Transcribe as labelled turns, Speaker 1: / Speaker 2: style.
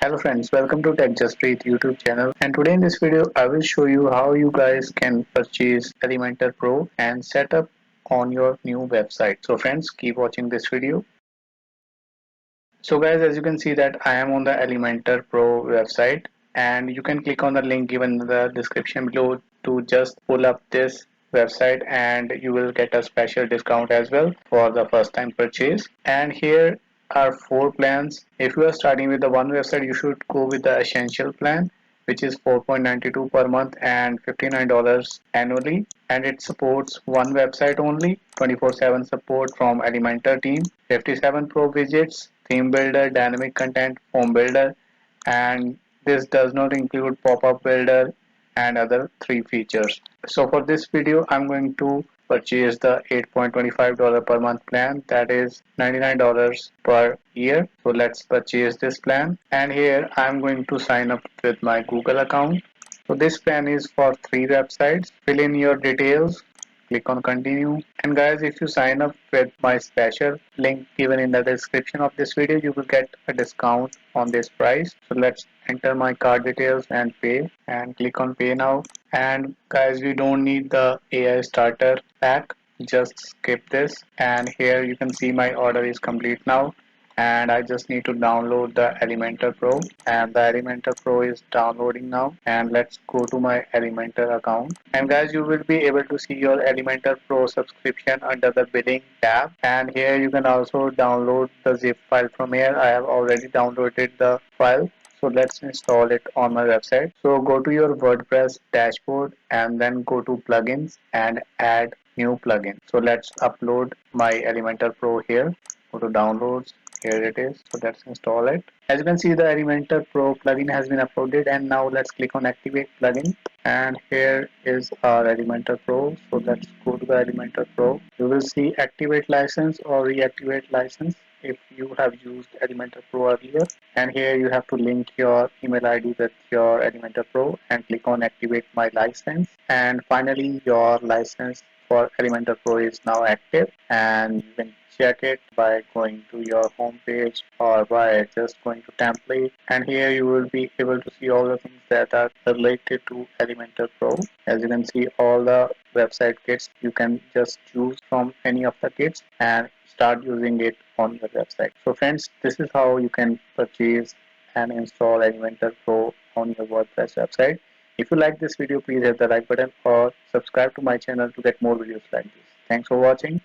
Speaker 1: Hello friends, welcome to Tech Just Breathe YouTube channel, and today in this video I will show you how you guys can purchase Elementor Pro and set up on your new website. So friends, keep watching this video. So guys, as you can see that I am on the Elementor Pro website, and you can click on the link given in the description below to just pull up this website, and you will get a special discount as well for the first time purchase. And here are four plans. If you are starting with the one website, you should go with the essential plan, which is 4.92 per month and $59 annually, and it supports one website only, 24/7 support from Elementor team, 57 pro widgets, theme builder, dynamic content, form builder, and this does not include pop-up builder and other three features. So for this video I'm going to purchase the $8.25 per month plan, that is $99 per year. So let's purchase this plan, and here I'm going to sign up with my Google account. So this plan is for three websites. Fill in your details, click on continue, and guys, if you sign up with my special link given in the description of this video, you will get a discount on this price. So let's enter my card details and pay, and click on pay now. And guys, we don't need the AI starter pack, just skip this, and here you can see my order is complete now, and I just need to download the Elementor Pro, and the Elementor Pro is downloading now. And let's go to my Elementor account, and guys, you will be able to see your Elementor Pro subscription under the billing tab, and here you can also download the zip file from here. I have already downloaded the file, so let's install it on my website. So go to your WordPress dashboard and then go to plugins and add new plugin. So let's upload my Elementor Pro here. Go to downloads, here it is. So let's install it. As you can see, the Elementor Pro plugin has been uploaded, and now let's click on activate plugin, and here is our Elementor Pro. So let's go to the Elementor Pro. You will see activate license or reactivate license if you have used Elementor Pro earlier, and here you have to link your email ID with your Elementor Pro and click on activate my license, and finally your license for Elementor Pro is now active, and you can check it by going to your home page or by just going to template, and here you will be able to see all the things that are related to Elementor Pro. As you can see all the website kits, you can just choose from any of the kits and start using it on your website. So friends, this is how you can purchase and install Elementor Pro on your WordPress website. If you like this video, please hit the like button or subscribe to my channel to get more videos like this. Thanks for watching.